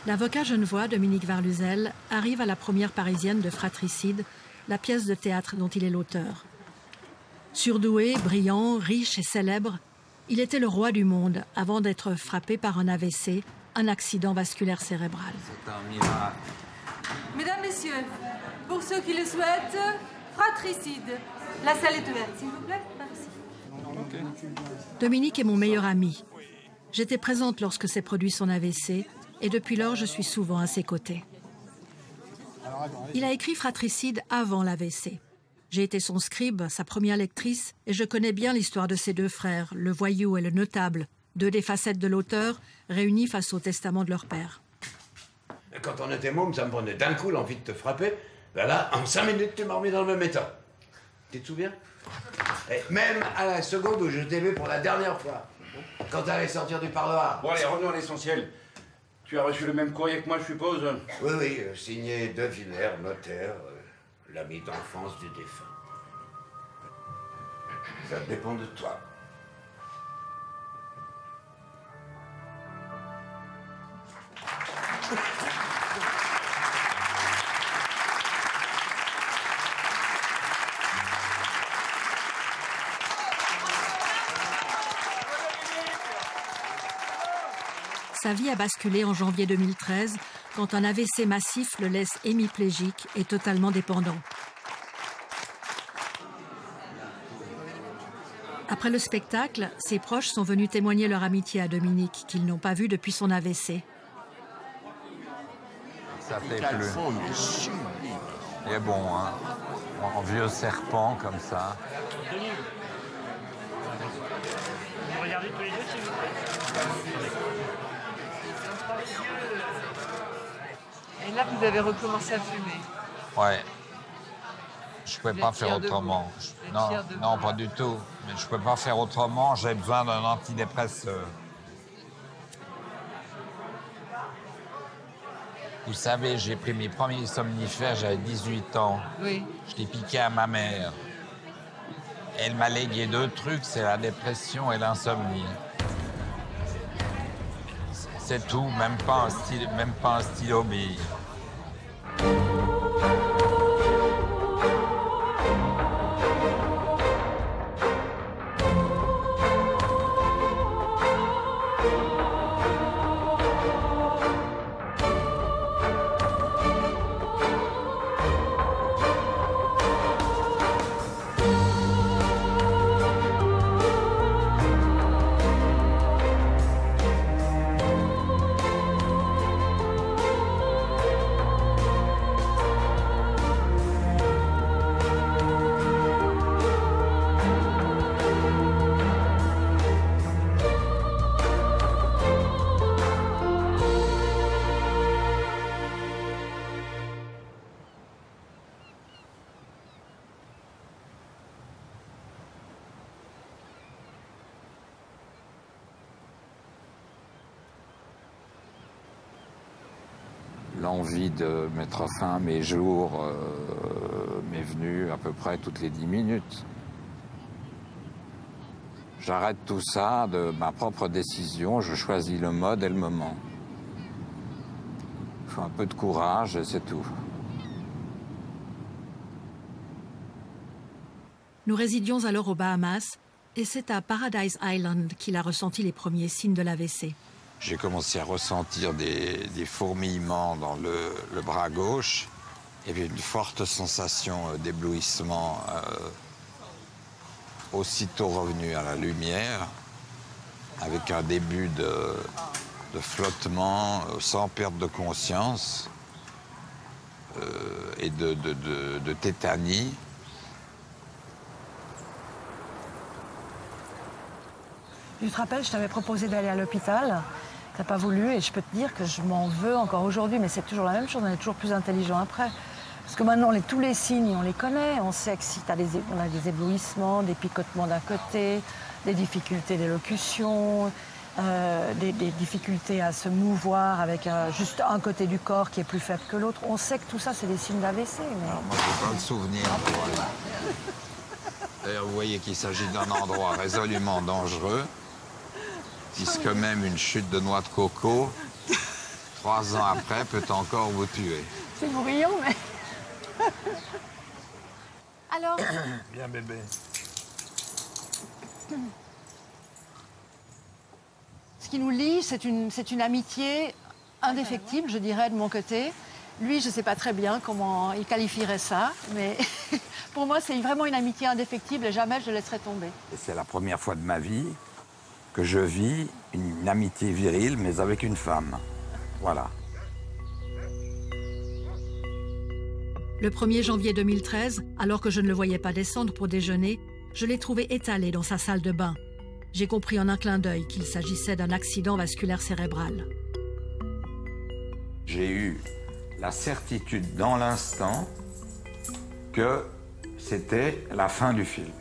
L'avocat genevois Dominique Varluzel arrive à la première parisienne de Fratricide, la pièce de théâtre dont il est l'auteur. Surdoué, brillant, riche et célèbre, il était le roi du monde avant d'être frappé par un AVC, un accident vasculaire cérébral. C'est un miracle. Mesdames, Messieurs, pour ceux qui le souhaitent, Fratricide. La salle est ouverte, s'il vous plaît. Merci. Dominique est mon meilleur ami. J'étais présente lorsque s'est produit son AVC et depuis lors, je suis souvent à ses côtés. Il a écrit Fratricide avant l'AVC. J'ai été son scribe, sa première lectrice, et je connais bien l'histoire de ses deux frères, le voyou et le notable, deux des facettes de l'auteur, réunis face au testament de leur père. Quand on était môme, ça me prenait d'un coup l'envie de te frapper. Ben là, en 5 minutes, tu m'as remis dans le même état. Tu te souviens? Et même à la seconde où je t'ai vu pour la dernière fois, quand t'allais sortir du parloir. Bon, allez, revenons à l'essentiel. Tu as reçu le même courrier que moi, je suppose? Oui, oui, signé De Villers, notaire, l'ami d'enfance du défunt. Ça dépend de toi. Sa vie a basculé en janvier 2013 quand un AVC massif le laisse hémiplégique et totalement dépendant. Après le spectacle, ses proches sont venus témoigner leur amitié à Dominique, qu'ils n'ont pas vu depuis son AVC. Ça fait plus. Il est bon, hein. En vieux serpent, comme ça. Vous regardez tous les deux, s'il vous plaît. Et là, vous avez recommencé à fumer. Ouais. Je ne pouvais pas faire fier de autrement. vous. Non, fier de non, vous. pas du tout. Mais je ne pouvais pas faire autrement. J'ai besoin d'un antidépresseur. Vous savez, j'ai pris mes premiers somnifères, j'avais 18 ans. Oui. Je l'ai piqué à ma mère. Elle m'a légué 2 trucs, c'est la dépression et l'insomnie. C'est tout, même pas un stylo bille. L'envie de mettre fin à mes jours m'est venue à peu près toutes les 10 minutes. J'arrête tout ça de ma propre décision, je choisis le mode et le moment. Il faut un peu de courage et c'est tout. Nous résidions alors aux Bahamas et c'est à Paradise Island qu'il a ressenti les premiers signes de l'AVC. J'ai commencé à ressentir des fourmillements dans le bras gauche et puis une forte sensation d'éblouissement aussitôt revenu à la lumière, avec un début de flottement sans perte de conscience et de tétanie. Tu te rappelles, je t'avais proposé d'aller à l'hôpital. T'as pas voulu et je peux te dire que je m'en veux encore aujourd'hui, mais c'est toujours la même chose, on est toujours plus intelligent après. Parce que maintenant, tous les signes, on les connaît. On sait que si on a des éblouissements, des picotements d'un côté, des difficultés d'élocution, des difficultés à se mouvoir avec juste un côté du corps qui est plus faible que l'autre. On sait que tout ça, c'est des signes d'AVC. Mais... Alors moi, je n'ai pas le souvenir. D'ailleurs, vous voyez qu'il s'agit d'un endroit résolument dangereux, puisque même une chute de noix de coco 3 ans après, peut encore vous tuer. C'est bruyant, mais... Alors, Bien, bébé. ce qui nous lie, c'est une amitié indéfectible, je dirais, de mon côté. Lui, je ne sais pas très bien comment il qualifierait ça, mais pour moi, c'est vraiment une amitié indéfectible et jamais je le laisserai tomber. Et c'est la première fois de ma vie que je vis une amitié virile, mais avec une femme. Voilà. Le 1er janvier 2013, alors que je ne le voyais pas descendre pour déjeuner, je l'ai trouvé étalé dans sa salle de bain. J'ai compris en un clin d'œil qu'il s'agissait d'un accident vasculaire cérébral. J'ai eu la certitude dans l'instant que c'était la fin du film.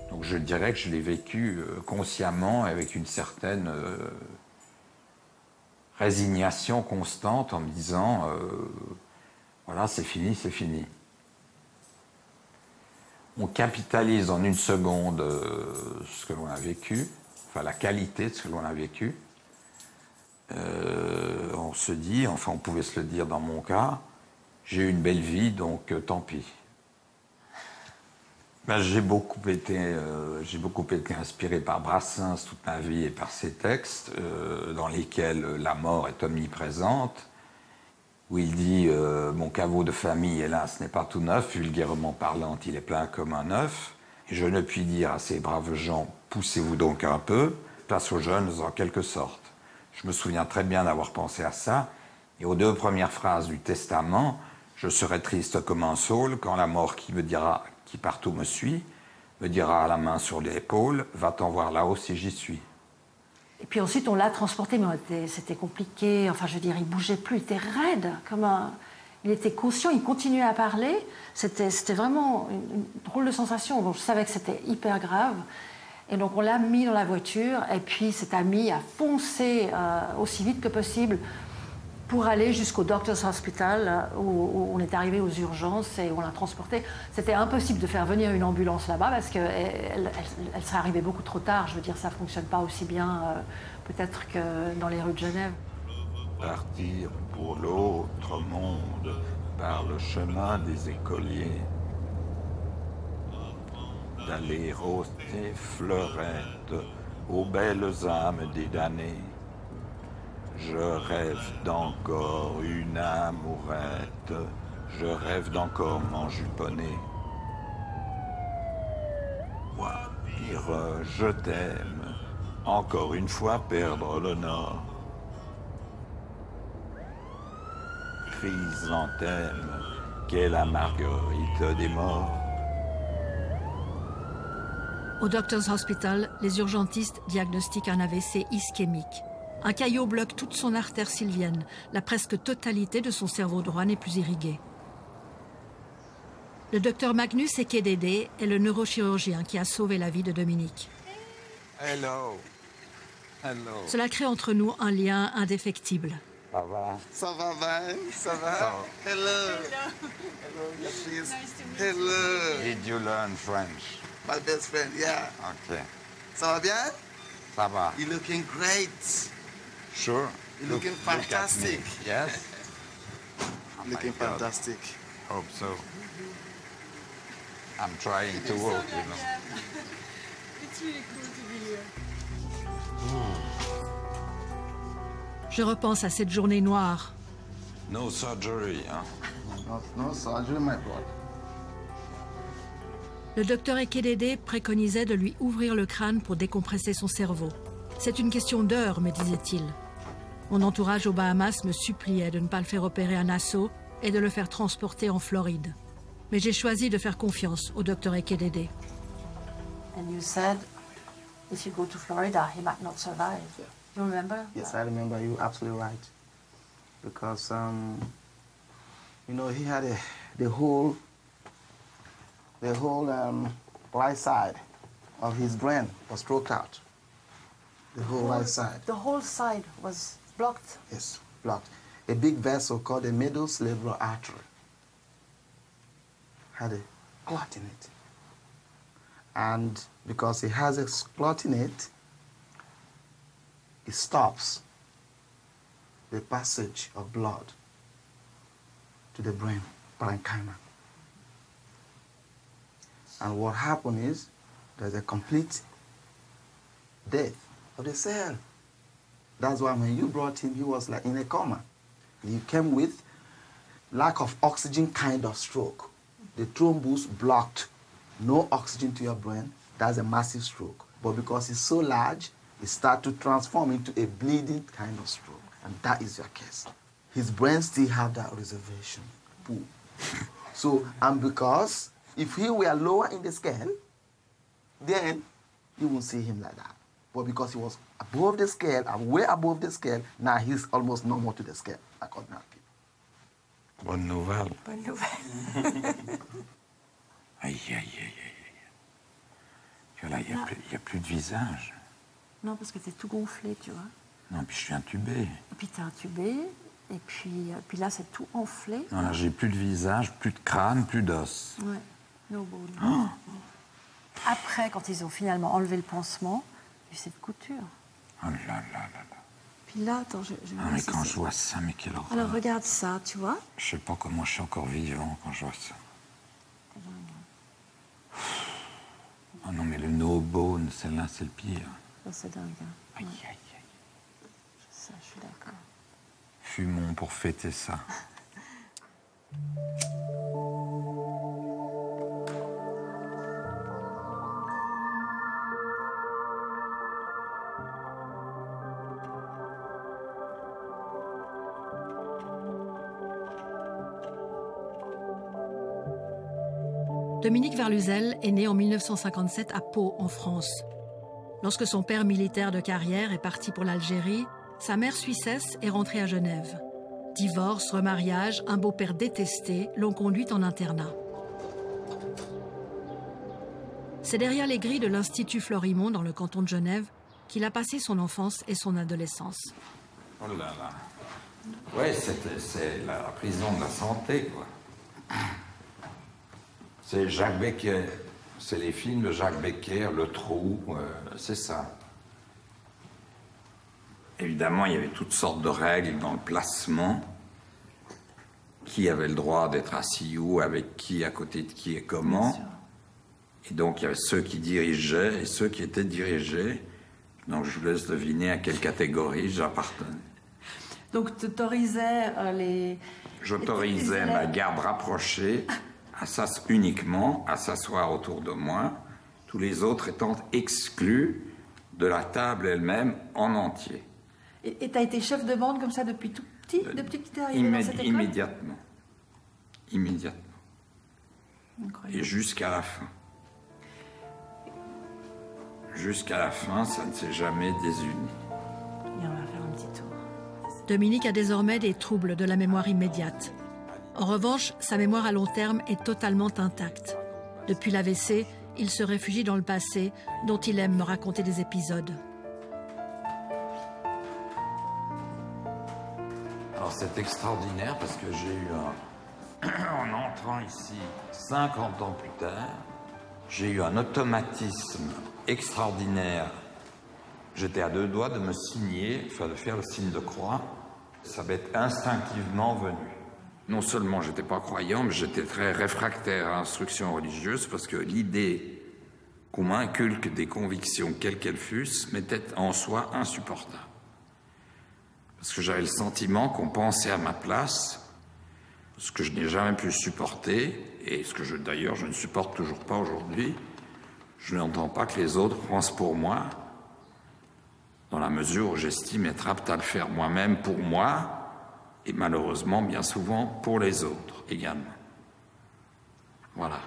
Donc je dirais que je l'ai vécu consciemment avec une certaine résignation constante en me disant voilà, c'est fini, c'est fini. On capitalise en une seconde ce que l'on a vécu, enfin la qualité de ce que l'on a vécu. On se dit, enfin on pouvait se le dire dans mon cas, j'ai eu une belle vie, donc tant pis. Ben, j'ai beaucoup été inspiré par Brassens toute ma vie et par ses textes, dans lesquels la mort est omniprésente, où il dit mon caveau de famille, hélas, n'est pas tout neuf, vulgairement parlant, il est plein comme un œuf. Et je ne puis dire à ces braves gens, poussez-vous donc un peu, place aux jeunes en quelque sorte. Je me souviens très bien d'avoir pensé à ça, et aux 2 premières phrases du testament, je serai triste comme un saule quand la mort qui me dira, qui partout me suit, me dira à la main sur l'épaule, va-t'en voir là-haut si j'y suis. Et puis ensuite, on l'a transporté, mais c'était compliqué. Enfin, je veux dire, il bougeait plus, il était raide, il était conscient, il continuait à parler. C'était vraiment une drôle de sensation. Donc, je savais que c'était hyper grave. Et donc, on l'a mis dans la voiture, et puis cet ami a foncé aussi vite que possible pour aller jusqu'au Doctors Hospital, où on est arrivé aux urgences et on l'a transporté. C'était impossible de faire venir une ambulance là-bas parce qu'elle serait arrivée beaucoup trop tard. Je veux dire, ça ne fonctionne pas aussi bien peut-être que dans les rues de Genève. Partir pour l'autre monde par le chemin des écoliers, d'aller rôter fleurettes aux belles âmes des damnés. Je rêve d'encore une amourette, je rêve d'encore m'enjuponner. Moi, dire je t'aime, encore une fois perdre le nord. Chrysanthème, qu'est la marguerite des morts. Au Doctors Hospital, les urgentistes diagnostiquent un AVC ischémique. Un caillot bloque toute son artère sylvienne. La presque totalité de son cerveau droit n'est plus irriguée. Le docteur Magnus Ekedede est le neurochirurgien qui a sauvé la vie de Dominique. Hello. Hello. Cela crée entre nous un lien indéfectible. Ça va? Ça va bien? Ça va? Hello. Hello, please. Hello. Did you learn French? My best friend, yeah. Okay. Ça va bien? Ça va. You're looking great. Sure. You're looking fantastic. Yes? Oh Looking my God. fantastic. Hope so. I'm trying to walk, you know. It's really cool to be here. Je repense à cette journée noire. No surgery, hein? No surgery, my brother. Le docteur Ekedede préconisait de lui ouvrir le crâne pour décompresser son cerveau. C'est une question d'heures, me disait-il. Mon entourage aux Bahamas me suppliait de ne pas le faire opérer à Nassau et de le faire transporter en Floride. Mais j'ai choisi de faire confiance au docteur Ekedede. And you said, if you go to Florida, he might not survive. You remember? Yes, I remember. You're absolutely right. Because, you know, he had the whole right side of his brain was stroked out. The whole right side. The whole side was blocked. Yes, blocked. A big vessel called the middle cerebral artery had a clot in it. And because it has a clot in it, it stops the passage of blood to the brain, parenchyma. And what happened is there's a complete death of the cell. That's why when you brought him, he was like in a coma. He came with lack of oxygen kind of stroke. The thrombus blocked, no oxygen to your brain. That's a massive stroke. But because it's so large, it starts to transform into a bleeding kind of stroke. And that is your case. His brain still have that reservation. Boom. So, and because if he were lower in the scale, then you won't see him like that. But because he was above the scale, and way above the scale, now he's almost normal to the scale, like ordinary people. Bonne nouvelle. Bonne nouvelle. Aïe, aïe, aïe, aïe. Tu vois, là, il n'y a plus de visage. Non, parce que t'es tout gonflé, tu vois. Non, puis je suis intubé. Et puis t'es intubé, et puis là, c'est tout enflé. Non, là, j'ai plus de visage, plus de crâne, plus d'os. Ouais. No bone. Après, quand ils ont finalement enlevé le pansement, il y a eu cette couture. Oh là là là là. Puis là, attends, je Ah, mais quand je vois ça, mais quelle horreur. Alors, regarde ça, tu vois. Je sais pas comment je suis encore vivant quand je vois ça. Oh non, mais le no bone, celle-là, c'est le pire. Ça, c'est dingue. Hein. Aïe, Ouais. aïe, aïe. Je sais, je suis d'accord. Fumons pour fêter ça. Dominique Verluzel est né en 1957 à Pau, en France. Lorsque son père militaire de carrière est parti pour l'Algérie, sa mère suissesse est rentrée à Genève. Divorce, remariage, un beau-père détesté l'ont conduite en internat. C'est derrière les grilles de l'Institut Florimond, dans le canton de Genève, qu'il a passé son enfance et son adolescence. Oh là là. Ouais, c'est la prison de la santé, quoi. C'est Jacques Becker. C'est les films de Jacques Becker, Le Trou, c'est ça. Évidemment, il y avait toutes sortes de règles dans le placement. Qui avait le droit d'être assis où, avec qui, à côté de qui et comment. Et donc, il y avait ceux qui dirigeaient et ceux qui étaient dirigés. Donc, je vous laisse deviner à quelle catégorie j'appartenais. Donc, tu autorisais les... J'autorisais ma garde rapprochée uniquement à s'asseoir autour de moi, tous les autres étant exclus de la table elle-même en entier. Et tu as été chef de bande comme ça depuis tout petit, depuis que tu es arrivé dans cette école? Immédiatement. Immédiatement. Incroyable. Et jusqu'à la fin. Jusqu'à la fin, ça ne s'est jamais désuni. Et on va faire un petit tour. Dominique a désormais des troubles de la mémoire immédiate. En revanche, sa mémoire à long terme est totalement intacte. Depuis l'AVC, il se réfugie dans le passé, dont il aime me raconter des épisodes. Alors c'est extraordinaire parce que j'ai eu en entrant ici 50 ans plus tard, j'ai eu un automatisme extraordinaire. J'étais à deux doigts de me signer, enfin de faire le signe de croix. Ça m'est instinctivement venu. Non seulement j'étais pas croyant, mais j'étais très réfractaire à l'instruction religieuse parce que l'idée qu'on m'inculque des convictions, quelles qu'elles fussent, m'était en soi insupportable. Parce que j'avais le sentiment qu'on pensait à ma place, ce que je n'ai jamais pu supporter, et ce que d'ailleurs je ne supporte toujours pas aujourd'hui. Je n'entends pas que les autres pensent pour moi, dans la mesure où j'estime être apte à le faire moi-même pour moi, et malheureusement, bien souvent, pour les autres également. Voilà.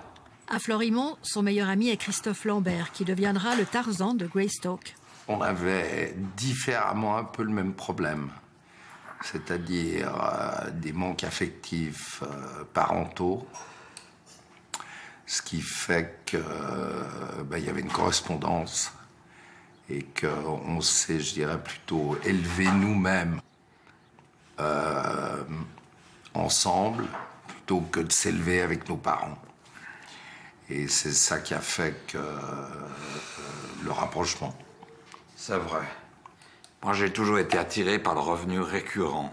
À Florimond, son meilleur ami est Christophe Lambert, qui deviendra le Tarzan de Greystoke. On avait différemment un peu le même problème, c'est-à-dire des manques affectifs parentaux, ce qui fait que y avait une correspondance et qu'on s'est, je dirais, plutôt élevé nous-mêmes ensemble plutôt que de s'élever avec nos parents. Et c'est ça qui a fait que le rapprochement. C'est vrai. Moi, j'ai toujours été attiré par le revenu récurrent.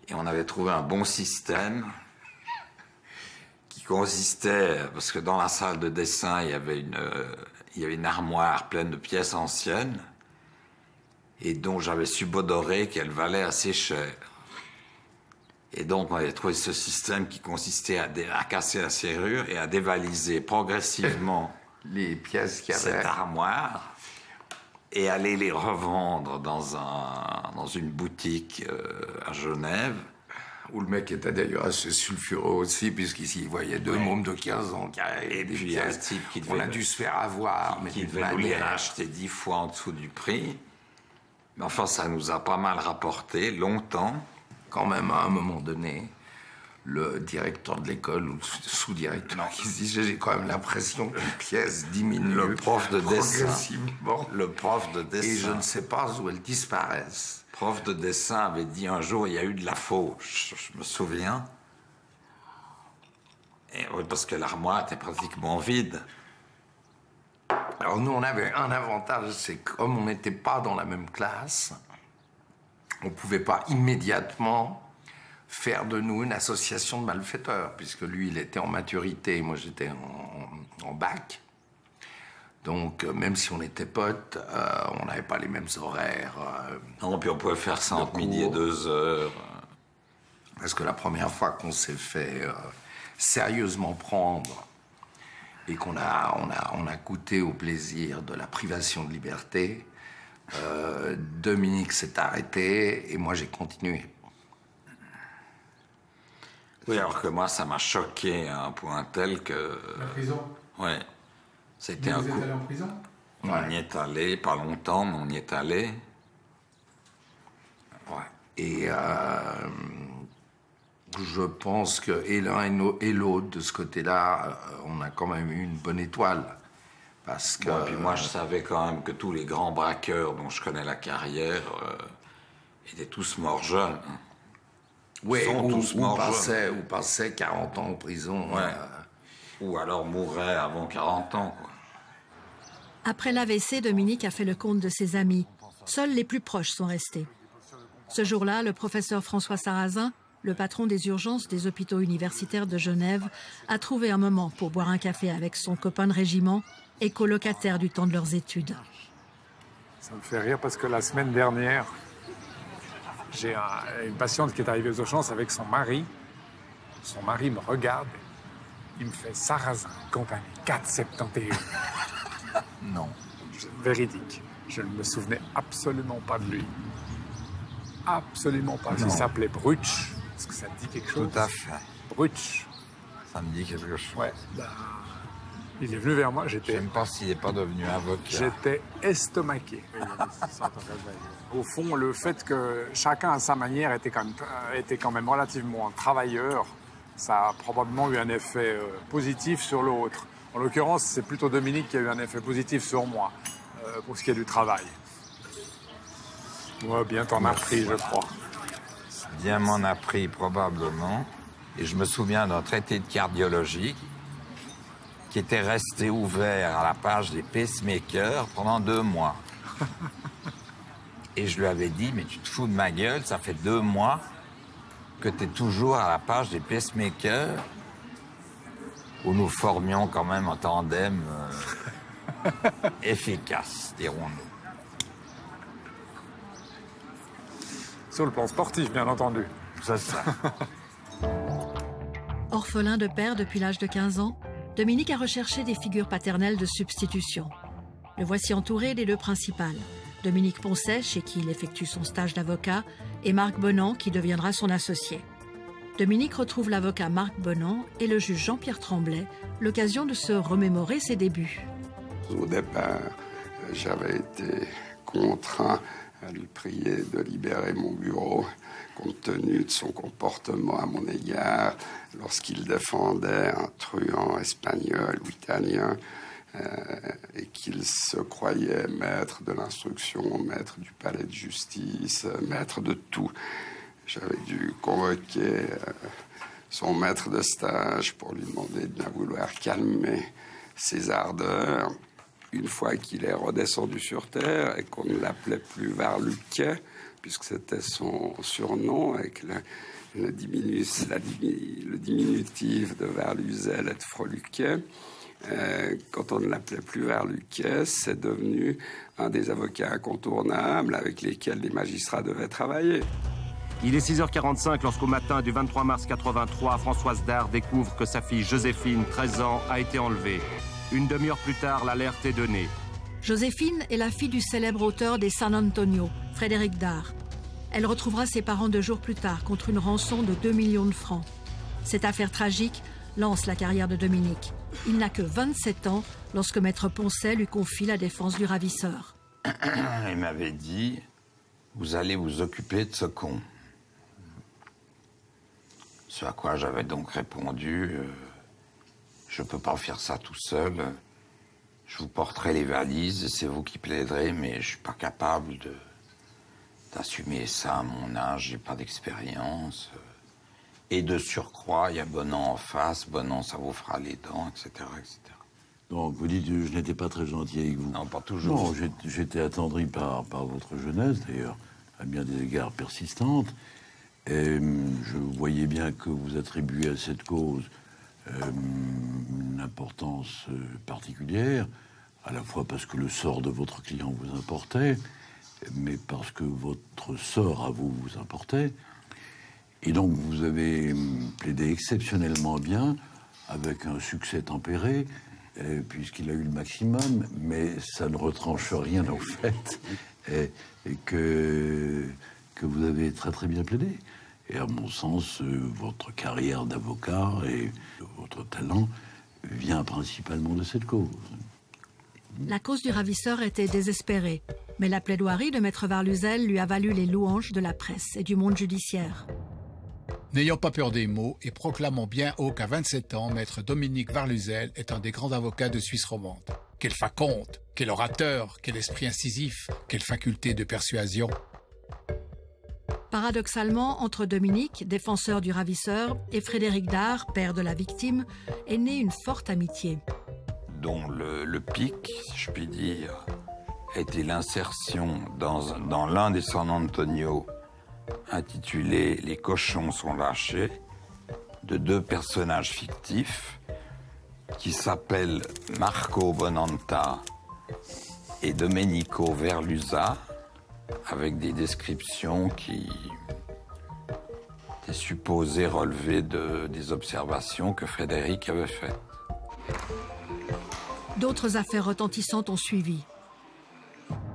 Et on avait trouvé un bon système qui consistait, parce que dans la salle de dessin, il y avait une armoire pleine de pièces anciennes, et dont j'avais subodoré qu'elle valait assez cher. Et donc, on avait trouvé ce système qui consistait à casser la serrure et à dévaliser progressivement les pièces qu'il y avait. Cette armoire et aller les revendre dans une boutique à Genève. Où le mec était d'ailleurs assez sulfureux aussi, puisqu'ici, il voyait deux mômes de 15 ans qui avaient des pièces. Un type qui on a dû se faire avoir. Qui devait nous les racheter 10 fois en dessous du prix. Mais enfin, ça nous a pas mal rapporté, longtemps. Quand même, à un moment donné, le directeur de l'école, ou le sous-directeur, qui se disait, j'ai quand même l'impression qu'une pièce diminue. Le prof de dessin. Le prof de dessin. Et je ne sais pas où elle disparaisse. Le prof de dessin avait dit un jour, il y a eu de la fauche, je me souviens. Et, oui, parce que l'armoire était pratiquement vide. Alors nous, on avait un avantage, c'est que comme on n'était pas dans la même classe, on ne pouvait pas immédiatement faire de nous une association de malfaiteurs, puisque lui, il était en maturité, et moi, j'étais en bac. Donc, même si on était potes, on n'avait pas les mêmes horaires. Non, puis on pouvait faire ça entre midi et 2 heures. Parce que la première fois qu'on s'est fait sérieusement prendre et qu'on a goûté au plaisir de la privation de liberté, Dominique s'est arrêté et moi j'ai continué. Oui, alors que moi ça m'a choqué à un point tel que... La prison? Ouais. C'était un coup. Vous êtes allé en prison? On y est allé, pas longtemps, mais on y est allé. Ouais. Et je pense que et l'un et l'autre, de ce côté-là, on a quand même eu une bonne étoile. Parce que... Bon, et puis moi, je savais quand même que tous les grands braqueurs dont je connais la carrière étaient tous morts jeunes. Oui, ou passaient 40 ans en prison. Ouais. Ou alors mouraient avant 40 ans, quoi. Après l'AVC, Dominique a fait le compte de ses amis. Seuls les plus proches sont restés. Ce jour-là, le professeur François Sarrazin, le patron des urgences des hôpitaux universitaires de Genève, a trouvé un moment pour boire un café avec son copain de régiment et colocataire du temps de leurs études. Ça me fait rire parce que la semaine dernière, j'ai une patiente qui est arrivée aux urgences avec son mari. Son mari me regarde, il me fait Sarrazin, compagnie, 4,71. Non. Véridique. Je ne me souvenais absolument pas de lui. Absolument pas. Non. Il s'appelait Brutsch. Est-ce que ça te dit quelque chose? Tout à fait. Brutsch. Ça me dit quelque chose. Ouais. Il est venu vers moi, Je ne sais même pas s'il n'est pas devenu avocat. J'étais estomaqué. Au fond, le fait que chacun à sa manière était quand même relativement travailleur, ça a probablement eu un effet positif sur l'autre. En l'occurrence, c'est plutôt Dominique qui a eu un effet positif sur moi, pour ce qui est du travail. Ouais, bien t'en as pris, je crois. Bien m'en a pris, probablement. Et je me souviens d'un traité de cardiologie qui était resté ouvert à la page des pacemakers pendant 2 mois. Et je lui avais dit, mais tu te fous de ma gueule, ça fait 2 mois que tu es toujours à la page des pacemakers, où nous formions quand même un tandem efficace, dirons-nous. Sur le plan sportif, bien entendu. C'est ça. Orphelin de père depuis l'âge de 15 ans, Dominique a recherché des figures paternelles de substitution. Le voici entouré des 2 principales. Dominique Poncet, chez qui il effectue son stage d'avocat, et Marc Bonan, qui deviendra son associé. Dominique retrouve l'avocat Marc Bonan et le juge Jean-Pierre Tremblay, l'occasion de se remémorer ses débuts. Au départ, j'avais été contraint à lui prier de libérer mon bureau, compte tenu de son comportement à mon égard lorsqu'il défendait un truand espagnol ou italien et qu'il se croyait maître de l'instruction, maître du palais de justice, maître de tout. J'avais dû convoquer son maître de stage pour lui demander de bien vouloir calmer ses ardeurs. une fois qu'il est redescendu sur Terre et qu'on ne l'appelait plus Varluquet, puisque c'était son surnom, avec le diminutif de Varluzel et de Froluquet, quand on ne l'appelait plus Varluquet, c'est devenu un des avocats incontournables avec lesquels les magistrats devaient travailler. Il est 6h45 lorsqu'au matin du 23 mars 83, Françoise Dard découvre que sa fille Joséphine, 13 ans, a été enlevée. Une demi-heure plus tard, l'alerte est donnée. Joséphine est la fille du célèbre auteur des San Antonio, Frédéric Dard. Elle retrouvera ses parents 2 jours plus tard contre une rançon de 2 millions de francs. Cette affaire tragique lance la carrière de Dominique. Il n'a que 27 ans lorsque Maître Poncet lui confie la défense du ravisseur. Il m'avait dit, vous allez vous occuper de ce con. Ce à quoi j'avais donc répondu, je ne peux pas faire ça tout seul. Je vous porterai les valises, c'est vous qui plaiderez, mais je ne suis pas capable d'assumer ça à mon âge, j'ai pas d'expérience. Et de surcroît, il y a Bonan en face, Bonan ça vous fera les dents, etc. etc. Donc vous dites je n'étais pas très gentil avec vous. Non, pas toujours. Non, j'étais attendri par votre jeunesse, d'ailleurs, à bien des égards persistante. Et je voyais bien que vous attribuez à cette cause une importance particulière, à la fois parce que le sort de votre client vous importait, mais parce que votre sort à vous importait. Et donc vous avez plaidé exceptionnellement bien, avec un succès tempéré, puisqu'il a eu le maximum, mais ça ne retranche rien au fait et que vous avez très très bien plaidé. Et à mon sens, votre carrière d'avocat et votre talent vient principalement de cette cause. La cause du ravisseur était désespérée, mais la plaidoirie de Maître Varluzel lui a valu les louanges de la presse et du monde judiciaire. N'ayons pas peur des mots et proclamons bien haut qu'à 27 ans, Maître Dominique Varluzel est un des grands avocats de Suisse romande. Quel faconte, quel orateur, quel esprit incisif, quelle faculté de persuasion. Paradoxalement, entre Dominique, défenseur du ravisseur, et Frédéric Dard, père de la victime, est née une forte amitié. Dont le pic, si je puis dire, était l'insertion dans l'un des San Antonio intitulé « Les cochons sont lâchés » de 2 personnages fictifs qui s'appellent Marco Bonanta et Domenico Verlusa, avec des descriptions qui étaient supposées relever des observations que Frédéric avait faites. D'autres affaires retentissantes ont suivi.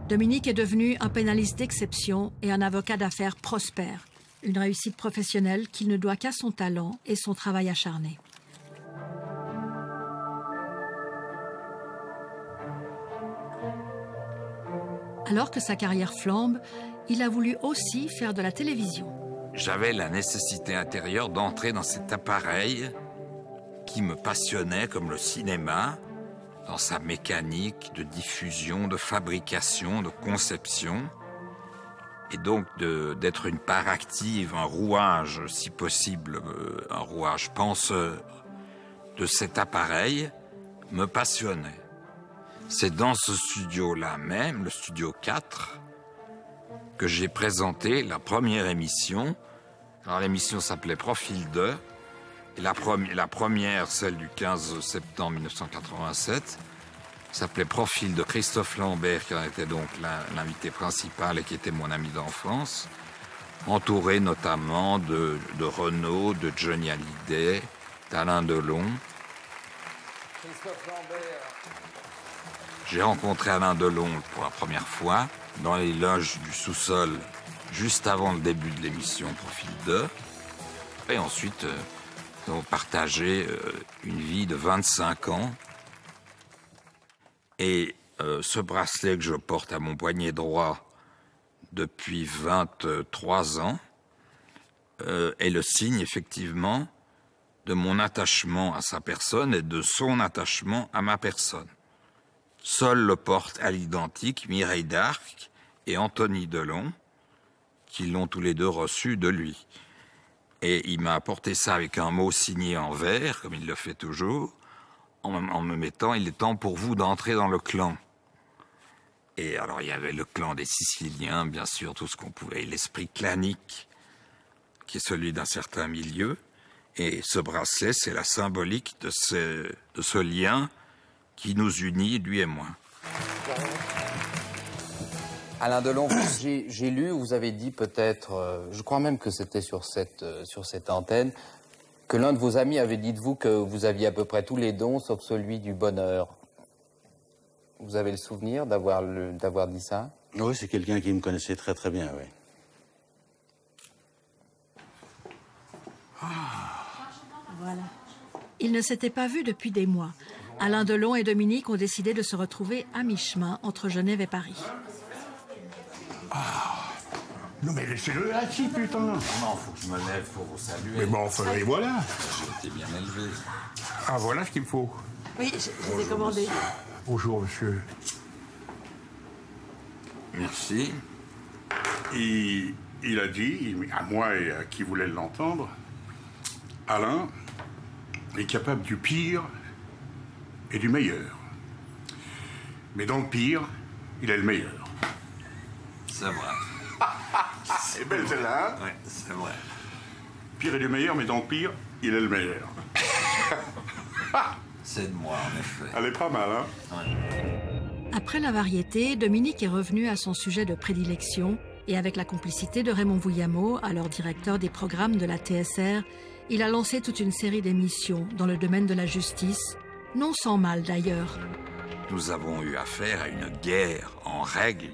Dominique est devenu un pénaliste d'exception et un avocat d'affaires prospère, une réussite professionnelle qu'il ne doit qu'à son talent et son travail acharné. Alors que sa carrière flambe, il a voulu aussi faire de la télévision. J'avais la nécessité intérieure d'entrer dans cet appareil qui me passionnait comme le cinéma, dans sa mécanique de diffusion, de fabrication, de conception, et donc d'être une part active, un rouage, si possible, un rouage penseur de cet appareil, me passionnait. C'est dans ce studio-là même, le studio 4, que j'ai présenté la première émission. Alors l'émission s'appelait Profil 2, et la première, celle du 15 septembre 1987, s'appelait Profil de Christophe Lambert, qui en était donc l'invité principal et qui était mon ami d'enfance, entouré notamment de Renaud, de Johnny Hallyday, d'Alain Delon. Christophe Lambert. J'ai rencontré Alain Delon pour la première fois dans les loges du sous-sol, juste avant le début de l'émission Profil 2. Et ensuite, nous avons partagé une vie de 25 ans. Et ce bracelet que je porte à mon poignet droit depuis 23 ans est le signe, effectivement, de mon attachement à sa personne et de son attachement à ma personne. Seul le portent à l'identique Mireille d'Arc et Anthony Delon, qui l'ont tous les 2 reçu de lui. Et il m'a apporté ça avec un mot signé en vert, comme il le fait toujours, en me mettant « Il est temps pour vous d'entrer dans le clan ». Et alors il y avait le clan des Siciliens, bien sûr, tout ce qu'on pouvait, l'esprit clanique, qui est celui d'un certain milieu. Et ce bracelet, c'est la symbolique de ce lien qui nous unit, lui et moi. Alain Delon, j'ai lu, vous avez dit peut-être, je crois même que c'était sur cette antenne, que l'un de vos amis avait dit de vous que vous aviez à peu près tous les dons sauf celui du bonheur. Vous avez le souvenir d'avoir dit ça? Oui, c'est quelqu'un qui me connaissait très très bien, oui. Voilà. Ils ne s'étaient pas vus depuis des mois. Alain Delon et Dominique ont décidé de se retrouver à mi-chemin entre Genève et Paris. Non mais laissez-le assis, putain. Non, faut que je me lève pour vous saluer. Mais bon, enfin, et voilà. J'ai été bien élevé. Ah, voilà ce qu'il me faut. Oui, je vous ai commandé. Bonjour, monsieur. Merci. Il a dit, à moi et à qui voulait l'entendre, Alain est capable du pire et du meilleur. Mais dans le pire, il est le meilleur. C'est vrai. C'est belle celle-là, hein? Oui, c'est vrai. Pire et du meilleur, mais dans le pire, il est le meilleur. C'est de moi, en effet. Elle est pas mal, hein? Ouais. Après la variété, Dominique est revenu à son sujet de prédilection et avec la complicité de Raymond Vouillamot, alors directeur des programmes de la TSR, il a lancé toute une série d'émissions dans le domaine de la justice, non sans mal d'ailleurs. Nous avons eu affaire à une guerre en règle,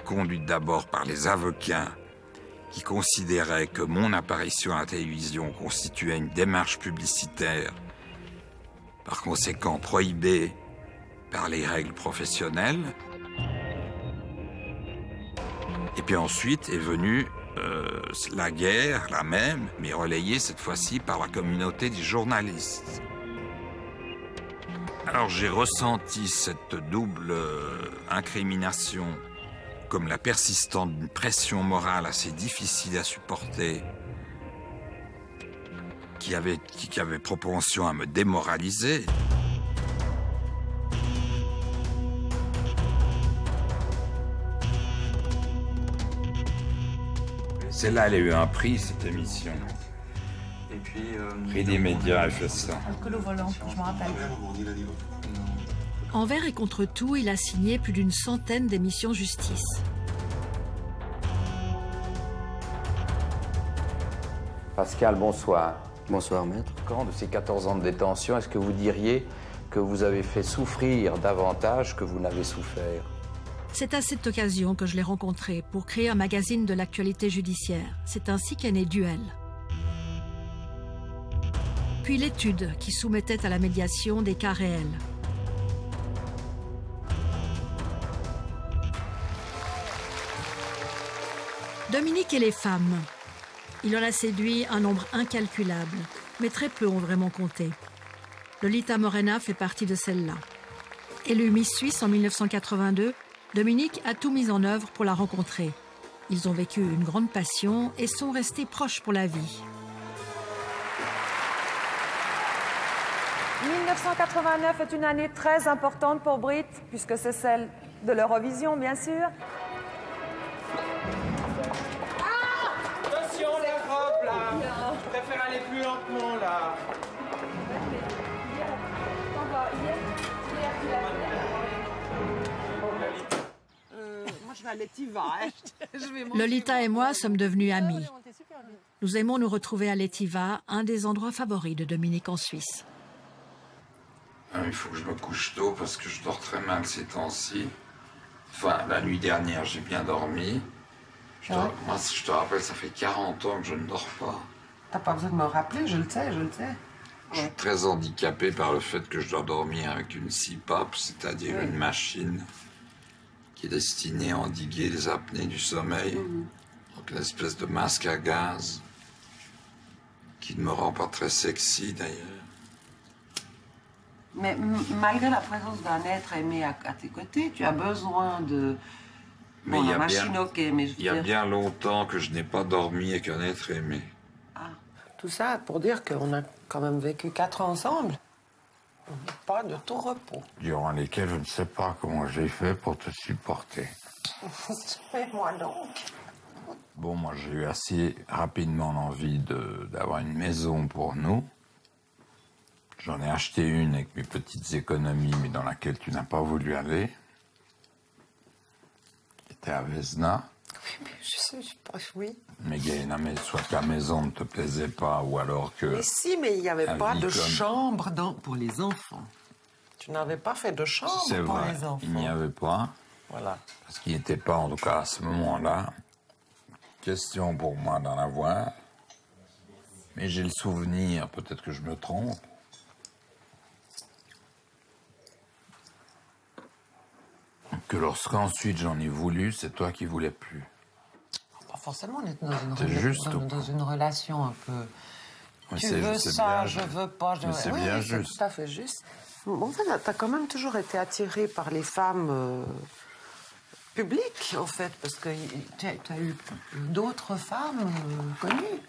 conduite d'abord par les avocats qui considéraient que mon apparition à la télévision constituait une démarche publicitaire, par conséquent prohibée par les règles professionnelles. Et puis ensuite est venue la guerre, la même, mais relayée cette fois-ci par la communauté des journalistes. Alors j'ai ressenti cette double incrimination comme la persistance d'une pression morale assez difficile à supporter, qui avait propension à me démoraliser. Celle-là, elle a eu un prix, cette émission. Et puis... Prix des médias, elle fait ça. Alcool au volant, je me rappelle. Envers et contre tout, il a signé plus d'une centaine d'émissions justice. Pascal, bonsoir. Bonsoir, maître. Quand de ces 14 ans de détention, est-ce que vous diriez que vous avez fait souffrir davantage que vous n'avez souffert? C'est à cette occasion que je l'ai rencontré pour créer un magazine de l'actualité judiciaire. C'est ainsi qu'est né Duel. Puis l'étude qui soumettait à la médiation des cas réels. Dominique et les femmes. Il en a séduit un nombre incalculable, mais très peu ont vraiment compté. Lolita Morena fait partie de celle-là. Élue Miss Suisse en 1982, Dominique a tout mis en œuvre pour la rencontrer. Ils ont vécu une grande passion et sont restés proches pour la vie. 1989 est une année très importante pour Brit, puisque c'est celle de l'Eurovision, bien sûr. Attention, les robes, là. Je préfère aller plus lentement, là. Moi, je vais à l'Etiva. Lolita et moi sommes devenus amis. Nous aimons nous retrouver à l'Etiva, un des endroits favoris de Dominique en Suisse. Il faut que je me couche tôt parce que je dors très mal ces temps-ci. Enfin, la nuit dernière, j'ai bien dormi. Moi, si je te rappelle, ça fait 40 ans que je ne dors pas. T'as pas besoin de me rappeler, je le sais, je le sais. Je suis très handicapé par le fait que je dois dormir avec une CPAP, c'est-à-dire une machine qui est destinée à endiguer les apnées du sommeil. Donc une espèce de masque à gaz qui ne me rend pas très sexy d'ailleurs. Mais malgré la présence d'un être aimé à tes côtés, tu as besoin de... Mais bon, il y la a machine, bien, ok, mais je veux il y a dire... bien longtemps que je n'ai pas dormi avec un être aimé. Tout ça pour dire qu'on a quand même vécu 4 ans ensemble. Pas de tout repos. Durant lesquels je ne sais pas comment j'ai fait pour te supporter. Fais-moi donc. Bon, moi j'ai eu assez rapidement l'envie d'avoir une maison pour nous. J'en ai acheté une avec mes petites économies, mais dans laquelle tu n'as pas voulu aller. Qui était à Vesna. Oui, mais je sais pas, oui. Mais Gaëna, mais soit que la maison ne te plaisait pas, ou alors que... Mais si, mais il n'y avait pas de comme... chambre pour les enfants. Tu n'avais pas fait de chambre pour vrai, les enfants. Il n'y avait pas. Voilà. Parce qu'il n'était pas, en tout cas à ce moment-là, question pour moi d'en avoir. Mais j'ai le souvenir, peut-être que je me trompe, que lorsqu'ensuite j'en ai voulu, c'est toi qui voulais plus. Pas forcément, on est dans une relation un peu... Oui, tu veux ça, je veux pas. C'est bien juste. C'est tout à fait juste. En fait, tu as quand même toujours été attiré par les femmes publiques, en fait, parce que tu as eu d'autres femmes connues,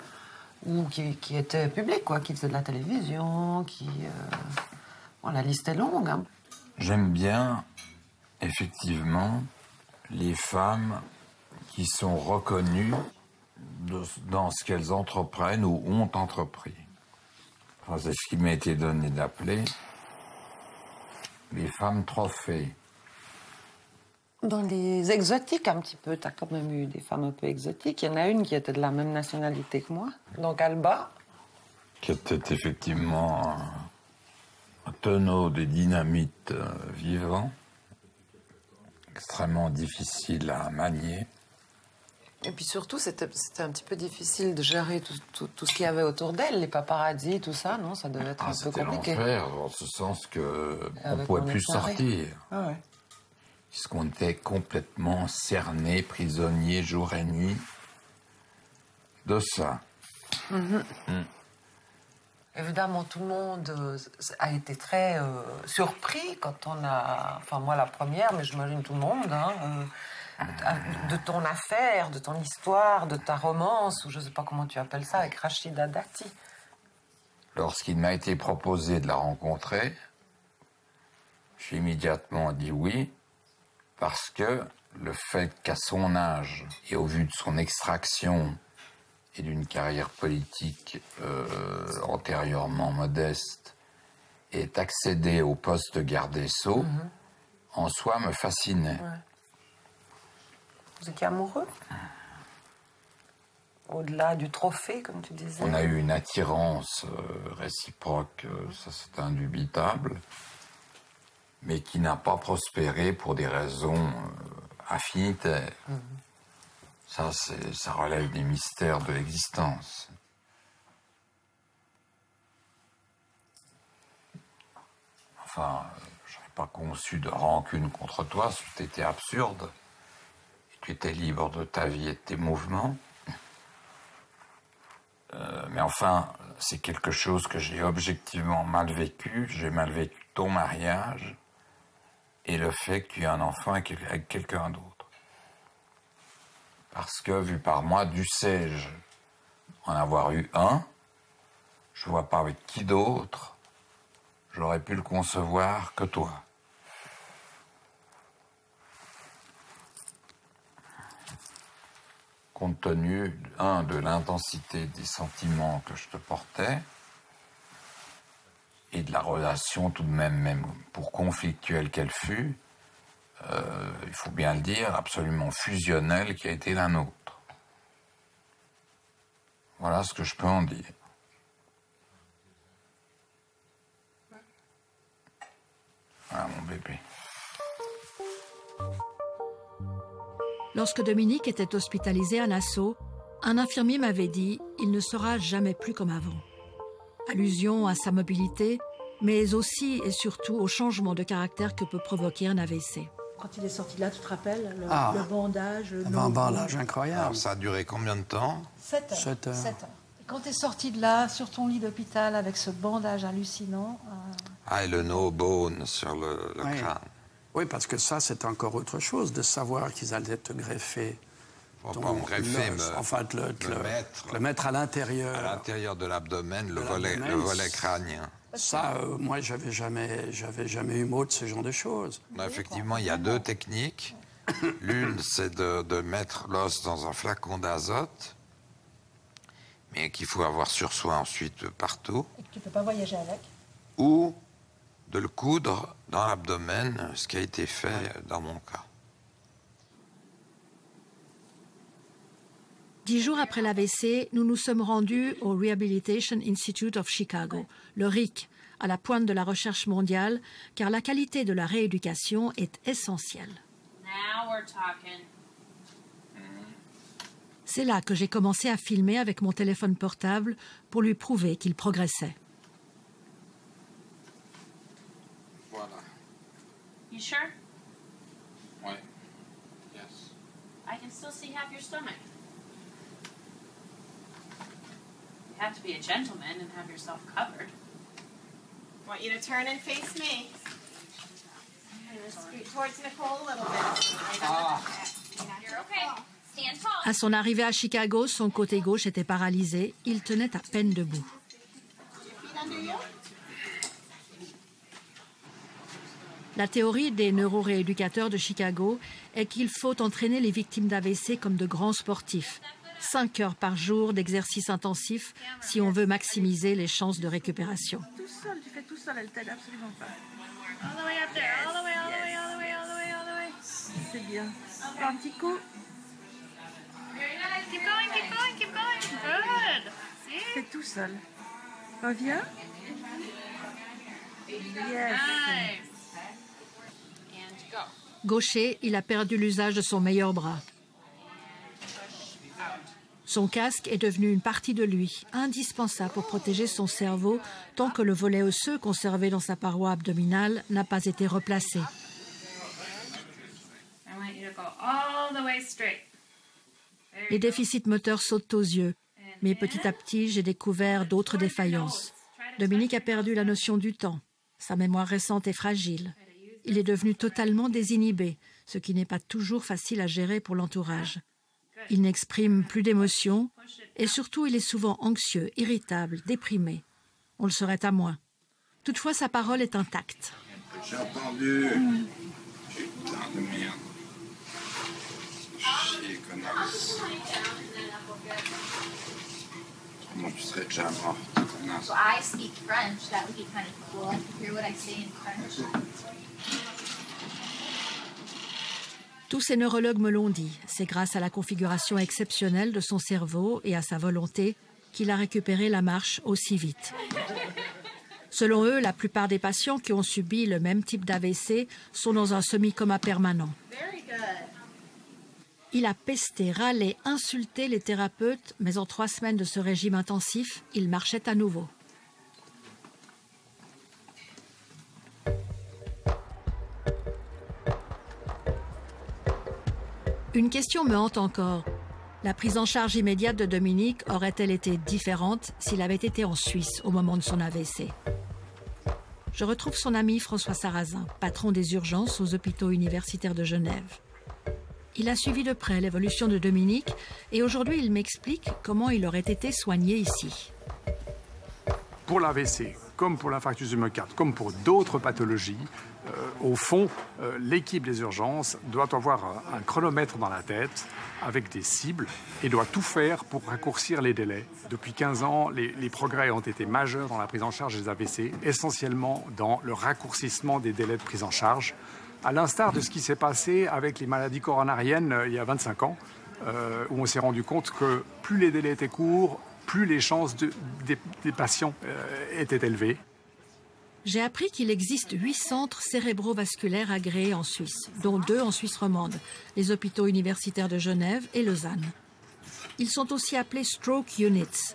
ou qui étaient publiques, quoi, qui faisaient de la télévision, Bon, la liste est longue. Hein. J'aime bien, effectivement, les femmes qui sont reconnues dans ce qu'elles entreprennent ou ont entrepris. Enfin, c'est ce qui m'a été donné d'appeler les femmes trophées. Dans les exotiques, un petit peu, tu as quand même eu des femmes un peu exotiques. Il y en a une qui était de la même nationalité que moi, donc Alba. Qui était effectivement un tonneau de dynamite vivant, extrêmement difficile à manier. Et puis surtout, c'était un petit peu difficile de gérer tout ce qu'il y avait autour d'elle, les paparazzis, tout ça, non? Ça devait être un peu compliqué. C'était l'enfer, en ce sens qu'on ne pouvait plus sortir. Ah ouais. Puisqu'on était complètement cernés, prisonniers, jour et nuit, de ça. Évidemment, tout le monde a été très surpris quand on a... Enfin, moi, la première, mais j'imagine tout le monde, hein, de ton affaire, de ton histoire, de ta romance, ou je ne sais pas comment tu appelles ça, avec Rachida Dati. Lorsqu'il m'a été proposé de la rencontrer, j'ai immédiatement dit oui, parce que le fait qu'à son âge, et au vu de son extraction et d'une carrière politique antérieurement modeste, ait accédé au poste de garde des Sceaux, en soi me fascinait. Ouais. Vous étiez amoureux? Au-delà du trophée, comme tu disais. On a eu une attirance réciproque, ça c'est indubitable, mais qui n'a pas prospéré pour des raisons affinitaires. Ça relève des mystères de l'existence. Enfin, je n'aurais pas conçu de rancune contre toi, c'était absurde. Tu étais libre de ta vie et de tes mouvements. Mais enfin, c'est quelque chose que j'ai objectivement mal vécu. J'ai mal vécu ton mariage et le fait que tu aies un enfant avec quelqu'un d'autre. Parce que, vu par moi, dussé-je en avoir eu un, je ne vois pas avec qui d'autre j'aurais pu le concevoir que toi. Compte tenu, de l'intensité des sentiments que je te portais, et de la relation tout de même pour conflictuelle qu'elle fut, il faut bien le dire, absolument fusionnelle qui a été la nôtre. Voilà ce que je peux en dire. Voilà mon bébé. Lorsque Dominique était hospitalisé à Nassau, un infirmier m'avait dit « Il ne sera jamais plus comme avant ». Allusion à sa mobilité, mais aussi et surtout au changement de caractère que peut provoquer un AVC. Quand il est sorti de là, tu te rappelles, le bandage, un bandage incroyable. Alors ça a duré combien de temps? 7 heures. 7 heures. 7 heures. Et quand tu es sorti de là, sur ton lit d'hôpital, avec ce bandage hallucinant... Ah, et le no bone sur le crâne. Oui, parce que ça, c'est encore autre chose, de savoir qu'ils allaient te greffer. Pas me greffer, enfin, le mettre à l'intérieur. À l'intérieur de l'abdomen, le volet crânien. Ça, moi, j'avais jamais eu mot de ce genre de choses. Effectivement, il y a deux techniques. L'une, c'est de mettre l'os dans un flacon d'azote, mais qu'il faut avoir sur soi ensuite partout. Et que tu ne peux pas voyager avec. Ou de le coudre dans l'abdomen, ce qui a été fait dans mon cas. 10 jours après l'AVC, nous nous sommes rendus au Rehabilitation Institute of Chicago, le RIC, à la pointe de la recherche mondiale, car la qualité de la rééducation est essentielle. C'est là que j'ai commencé à filmer avec mon téléphone portable pour lui prouver qu'il progressait. Voilà. You sure? Oui. Yes. I can still see half your stomach. You have to be a gentleman and have yourself covered. I want you to turn and face me. Scoot towards Nicole a little bit. You're okay. Stand tall. À son arrivée à Chicago, son côté gauche était paralysé. Il tenait à peine debout. La théorie des neurorééducateurs de Chicago est qu'il faut entraîner les victimes d'AVC comme de grands sportifs. 5 heures par jour d'exercice intensif si on veut maximiser les chances de récupération. Tout seul, tu fais tout seul, elle t'aide absolument pas. All the way up there. All the way, all the way, all the way, all the way, all the way. C'est bien. Un petit coup. Very nice. Keep going, keep going, keep going. Good. See? Fais tout seul. Reviens. Yes. Nice. And go. Gaucher, il a perdu l'usage de son meilleur bras. Son casque est devenu une partie de lui, indispensable pour protéger son cerveau tant que le volet osseux conservé dans sa paroi abdominale n'a pas été replacé. I want you to go all the way straight. Les déficits moteurs sautent aux yeux, mais petit à petit, j'ai découvert d'autres défaillances. Dominique a perdu la notion du temps. Sa mémoire récente est fragile. Il est devenu totalement désinhibé, ce qui n'est pas toujours facile à gérer pour l'entourage. Il n'exprime plus d'émotions et surtout il est souvent anxieux, irritable, déprimé. On le serait à moins. Toutefois, sa parole est intacte. J'ai entendu. Putain de merde. Chier, connasse. Moi, je serais déjà mort, connasse. So I speak French. That would be kind of cool. I could hear what I say in French. Tous ces neurologues me l'ont dit. C'est grâce à la configuration exceptionnelle de son cerveau et à sa volonté qu'il a récupéré la marche aussi vite. Selon eux, la plupart des patients qui ont subi le même type d'AVC sont dans un semi-coma permanent. Il a pesté, râlé, insulté les thérapeutes, mais en 3 semaines de ce régime intensif, il marchait à nouveau. Une question me hante encore. La prise en charge immédiate de Dominique aurait-elle été différente s'il avait été en Suisse au moment de son AVC? Je retrouve son ami François Sarrazin, patron des urgences aux hôpitaux universitaires de Genève. Il a suivi de près l'évolution de Dominique et aujourd'hui il m'explique comment il aurait été soigné ici. Pour l'AVC, comme pour l'infarctus du myocarde, comme pour d'autres pathologies, au fond, l'équipe des urgences doit avoir un chronomètre dans la tête avec des cibles et doit tout faire pour raccourcir les délais. Depuis 15 ans, les progrès ont été majeurs dans la prise en charge des AVC, essentiellement dans le raccourcissement des délais de prise en charge, à l'instar de ce qui s'est passé avec les maladies coronariennes il y a 25 ans, où on s'est rendu compte que plus les délais étaient courts, plus les chances des patients étaient élevées. J'ai appris qu'il existe 8 centres cérébrovasculaires agréés en Suisse, dont 2 en Suisse romande, les hôpitaux universitaires de Genève et Lausanne. Ils sont aussi appelés stroke units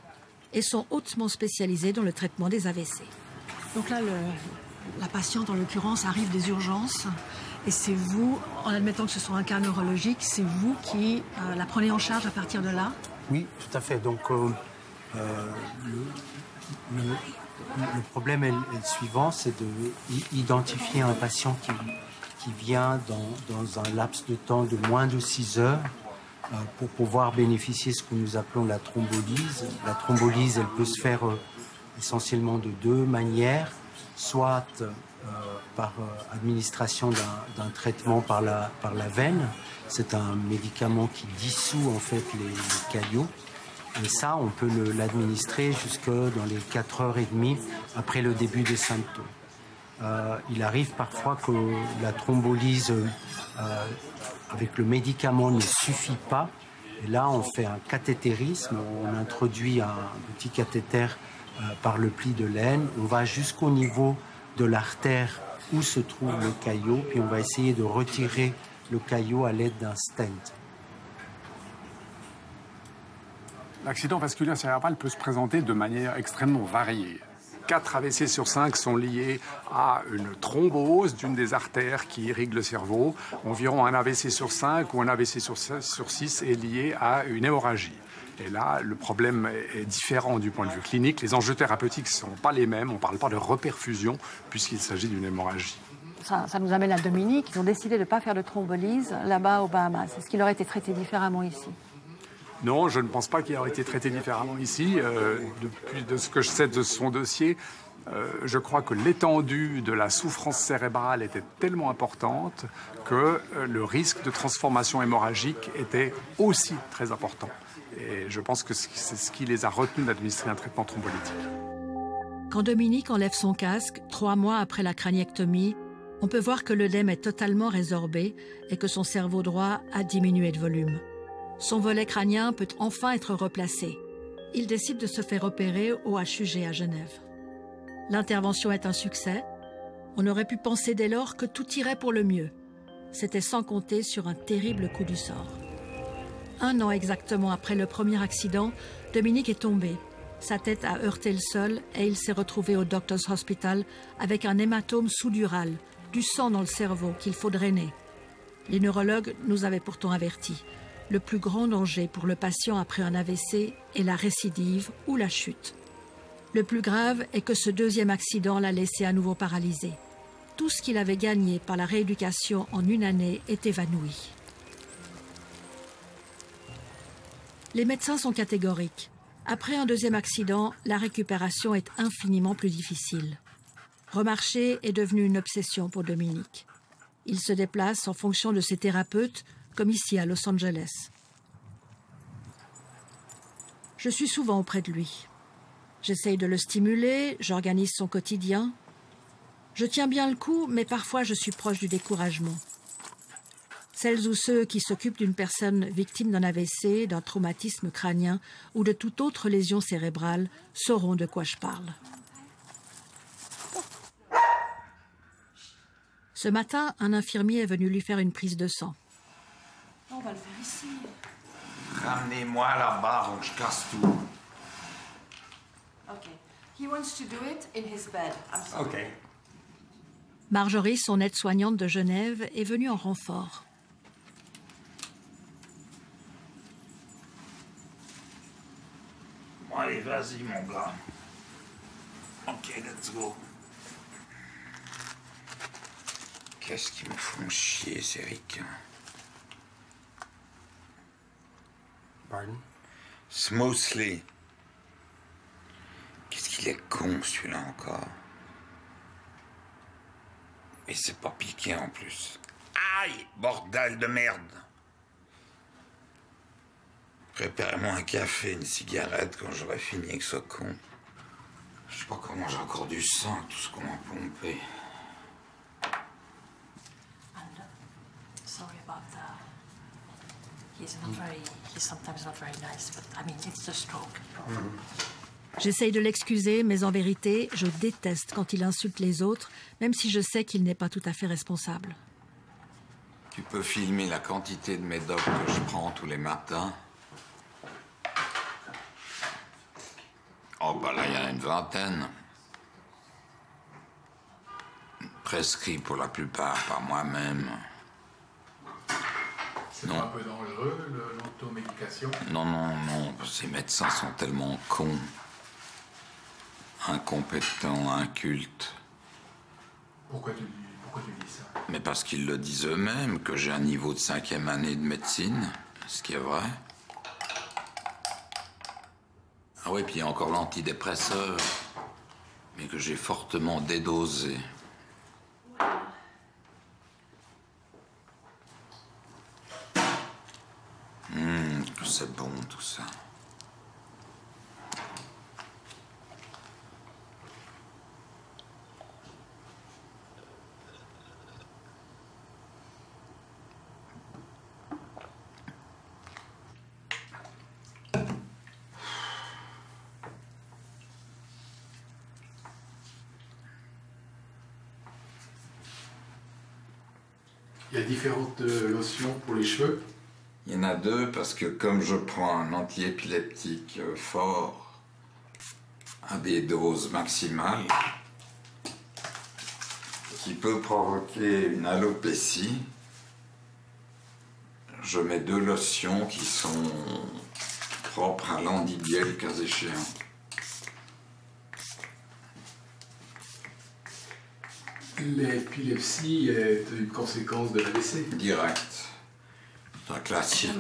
et sont hautement spécialisés dans le traitement des AVC. Donc là, la patiente, en l'occurrence, arrive des urgences et c'est vous, en admettant que ce soit un cas neurologique, c'est vous qui la prenez en charge à partir de là? Oui, tout à fait. Donc, le problème est le suivant, c'est d'identifier un patient qui vient dans un laps de temps de moins de 6 heures pour pouvoir bénéficier de ce que nous appelons la thrombolyse. La thrombolyse, elle peut se faire essentiellement de deux manières, soit par administration d'un traitement par la veine. C'est un médicament qui dissout en fait les caillots. Et ça, on peut l'administrer jusque dans les 4h30 après le début des symptômes. Il arrive parfois que la thrombolyse avec le médicament ne suffit pas. Et là, on fait un cathétérisme, on introduit un petit cathéter par le pli de laine. On va jusqu'au niveau de l'artère où se trouve le caillot, puis on va essayer de retirer le caillot à l'aide d'un stent. L'accident vasculaire cérébral peut se présenter de manière extrêmement variée. 4 AVC sur 5 sont liés à une thrombose d'une des artères qui irrigue le cerveau. Environ un AVC sur 5 ou un AVC sur 6 est lié à une hémorragie. Et là, le problème est différent du point de vue clinique. Les enjeux thérapeutiques ne sont pas les mêmes. On ne parle pas de reperfusion puisqu'il s'agit d'une hémorragie. Ça nous amène à Dominique. Ils ont décidé de ne pas faire de thrombolyse là-bas aux Bahamas. Est-ce qu'il aurait été traité différemment ici? Non, je ne pense pas qu'il aurait été traité différemment ici. De ce que je sais de son dossier, je crois que l'étendue de la souffrance cérébrale était tellement importante que le risque de transformation hémorragique était aussi très important. Et je pense que c'est ce qui les a retenus d'administrer un traitement thrombolytique. Quand Dominique enlève son casque, 3 mois après la craniectomie, on peut voir que l'œdème est totalement résorbé et que son cerveau droit a diminué de volume. Son volet crânien peut enfin être replacé. Il décide de se faire opérer au HUG à Genève. L'intervention est un succès. On aurait pu penser dès lors que tout irait pour le mieux. C'était sans compter sur un terrible coup du sort. 1 an exactement après le premier accident, Dominique est tombé. Sa tête a heurté le sol et il s'est retrouvé au Doctors Hospital avec un hématome sous-dural, du sang dans le cerveau qu'il faut drainer. Les neurologues nous avaient pourtant avertis. Le plus grand danger pour le patient après un AVC est la récidive ou la chute. Le plus grave est que ce deuxième accident l'a laissé à nouveau paralysé. Tout ce qu'il avait gagné par la rééducation en 1 année est évanoui. Les médecins sont catégoriques. Après un deuxième accident, la récupération est infiniment plus difficile. Remarcher est devenu une obsession pour Dominique. Il se déplace en fonction de ses thérapeutes, comme ici à Los Angeles. Je suis souvent auprès de lui. J'essaye de le stimuler, j'organise son quotidien. Je tiens bien le coup, mais parfois je suis proche du découragement. Celles ou ceux qui s'occupent d'une personne victime d'un AVC, d'un traumatisme crânien ou de toute autre lésion cérébrale sauront de quoi je parle. Ce matin, un infirmier est venu lui faire une prise de sang. On va le faire ici. Ramenez-moi la barre où je casse tout. OK. He wants to do it in his bed. I'm sorry. OK. Marjorie, son aide-soignante de Genève, est venue en renfort. Bon, allez, vas-y, mon gars. OK, let's go. Qu'est-ce qu'ils me font chier, ces ricains. Pardon? Smoothly. Qu'est-ce qu'il est con, celui-là, encore. Et c'est pas piqué, en plus. Aïe, bordel de merde. Préparez-moi un café, une cigarette, quand j'aurai fini avec ce con. Je sais pas comment j'ai encore du sang, tout ce qu'on m'a pompé. Sorry about that. He's sometimes not very nice, but I mean, it's a stroke. J'essaye de l'excuser, mais en vérité, je déteste quand il insulte les autres, même si je sais qu'il n'est pas tout à fait responsable. Tu peux filmer la quantité de médoc que je prends tous les matins? Oh, bah là, il y en a une vingtaine. Prescrit pour la plupart par moi-même. C'est pas un peu dangereux, l'automédication? Non, ces médecins sont tellement cons, incompétents, incultes. Pourquoi tu dis ça? Mais parce qu'ils le disent eux-mêmes, que j'ai un niveau de 5e année de médecine, ce qui est vrai. Ah oui, puis il y a encore l'antidépresseur. mais que j'ai fortement dédosé. Que c'est bon tout ça. Il y a différentes lotions pour les cheveux. Il y en a deux parce que comme je prends un antiépileptique fort à des doses maximales qui peut provoquer une alopécie, je mets deux lotions qui sont propres à l'endidier le cas échéant. L'épilepsie est une conséquence de l'AVC. Direct. C'est un classique.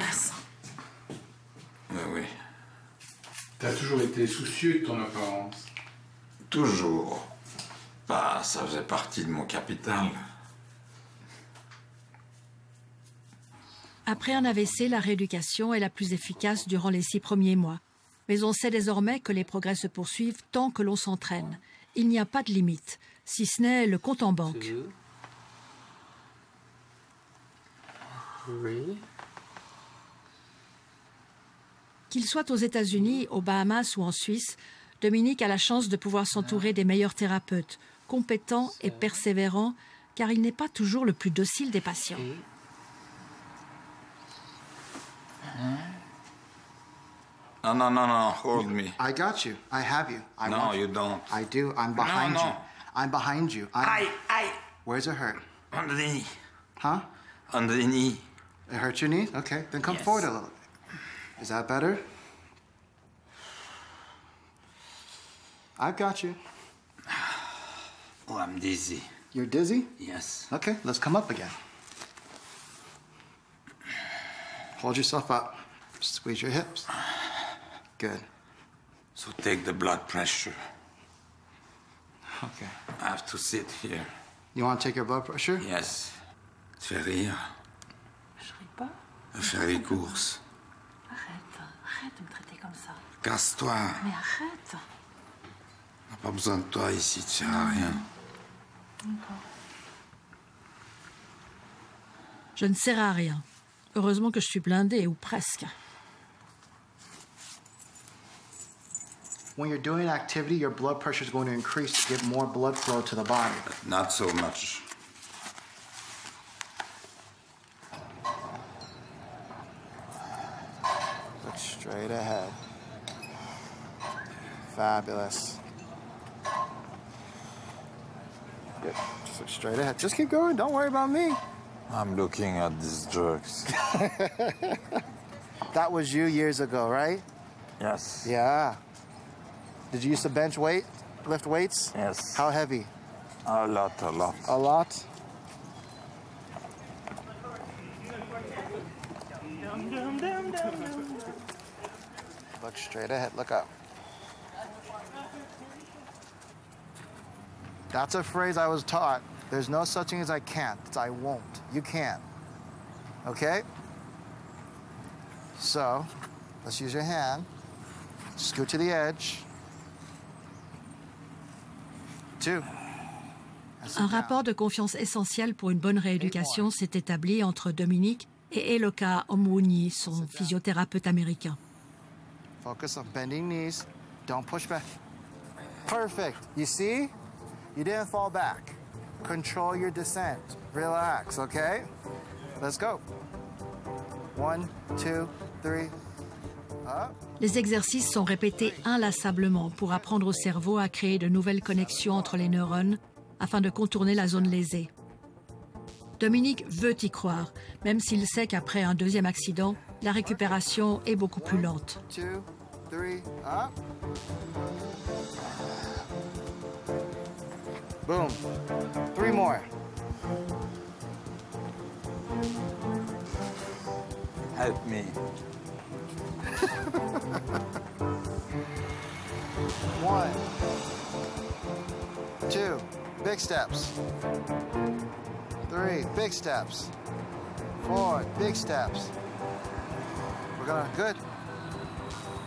Oui. Tu as toujours été soucieux de ton apparence. Toujours. Bah, ça faisait partie de mon capital. Après un AVC, la rééducation est la plus efficace durant les 6 premiers mois. Mais on sait désormais que les progrès se poursuivent tant que l'on s'entraîne. Il n'y a pas de limite, si ce n'est le compte en banque. Oui. Qu'il soit aux États-Unis, aux Bahamas ou en Suisse, Dominique a la chance de pouvoir s'entourer des meilleurs thérapeutes, compétents et persévérants, car il n'est pas toujours le plus docile des patients. Non, hold me. I got you. I have you. No, you don't. I do. I'm behind you. I'm behind you. Aye. Where's it hurt? Under the knee. Huh? Under the knee. It hurts your knee? Okay, then come forward a little bit. Is that better? I've got you. Oh, I'm dizzy. You're dizzy? Yes. Okay, let's come up again. Hold yourself up. Squeeze your hips. Good. So take the blood pressure. Okay. I have to sit here. You want to take your blood pressure? Yes. Tu fais rire. Je ris pas. Faire les courses. Arrête de me traiter comme ça. Casse-toi. Mais arrête. On n'a pas besoin de toi ici, tu sers à rien. Je ne sers à rien. Heureusement que je suis blindée, ou presque. When you're doing activity, your blood pressure is going to increase to get more blood flow to the body. Not so much. Look straight ahead. Fabulous. Good. Just look straight ahead. Just keep going. Don't worry about me. I'm looking at these jerks. That was you years ago, right? Yes. Yeah. Did you used to lift weights? Yes. How heavy? A lot. A lot? Look straight ahead, look up. That's a phrase I was taught. There's no such thing as I can't. It's I won't. You can. Okay? So, let's use your hand. Scoot to the edge. 2. Un rapport de confiance essentiel pour une bonne rééducation s'est établi entre Dominique et Eloka Omwuni, son physiothérapeute américain. Focus on bending knees. Don't push back. Perfect. You see? You didn't fall back. Control your descent. Relax, okay? Let's go. 1, 2, 3. Up. Les exercices sont répétés inlassablement pour apprendre au cerveau à créer de nouvelles connexions entre les neurones afin de contourner la zone lésée. Dominique veut y croire, même s'il sait qu'après un deuxième accident, la récupération est beaucoup plus lente. 2, 3, up. Boom. 3 more. Help me. 1. 2, big steps. 3, big steps. 4, big steps. We're gonna, good.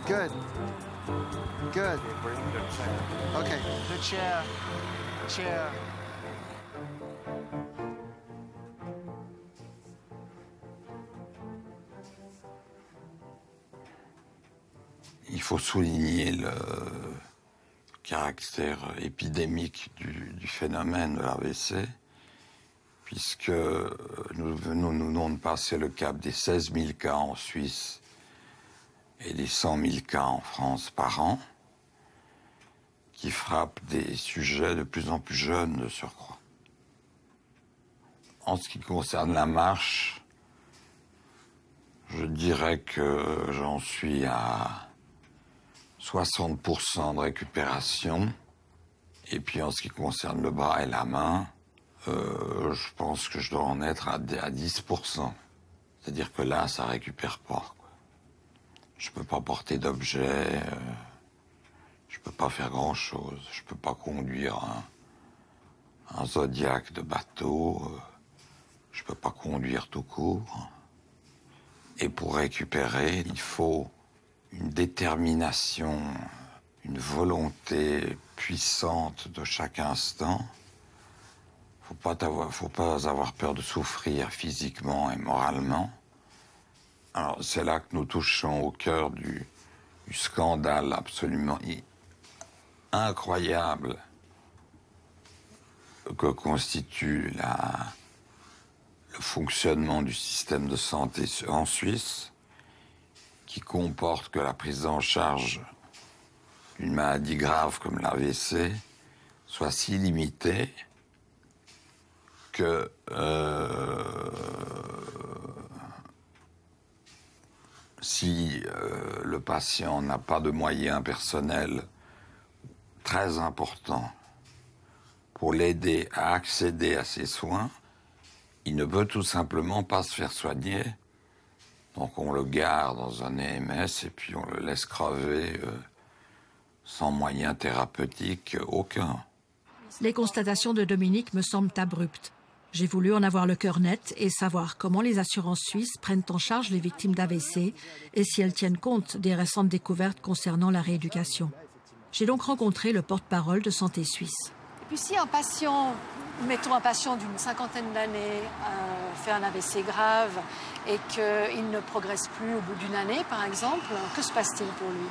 Good. Good. Okay, the chair. Chair. Il faut souligner le caractère épidémique du phénomène de l'AVC, puisque nous venons de passer le cap des 16 000 cas en Suisse et des 100 000 cas en France par an, qui frappent des sujets de plus en plus jeunes de surcroît. En ce qui concerne la marche, je dirais que j'en suis à 60% de récupération. Et puis en ce qui concerne le bras et la main, je pense que je dois en être à 10%. C'est-à-dire que là, ça récupère pas, quoi. Je peux pas porter d'objets, je peux pas faire grand-chose. Je peux pas conduire un Zodiac de bateau, je peux pas conduire tout court. Et pour récupérer, il faut une détermination, une volonté puissante de chaque instant. Faut pas avoir peur de souffrir physiquement et moralement. Alors c'est là que nous touchons au cœur du scandale absolument incroyable que constitue le fonctionnement du système de santé en Suisse, qui comporte que la prise en charge d'une maladie grave comme l'AVC soit si limitée que si le patient n'a pas de moyens personnels très importants pour l'aider à accéder à ces soins, il ne peut tout simplement pas se faire soigner. Donc on le gare dans un EMS et puis on le laisse crever sans moyens thérapeutiques aucun. Les constatations de Dominique me semblent abruptes. J'ai voulu en avoir le cœur net et savoir comment les assurances suisses prennent en charge les victimes d'AVC et si elles tiennent compte des récentes découvertes concernant la rééducation. J'ai donc rencontré le porte-parole de Santé Suisse. Et puis si un patient, mettons un patient d'une 50aine d'années, fait un AVC grave et qu'il ne progresse plus au bout d'une année, par exemple, que se passe-t-il pour lui?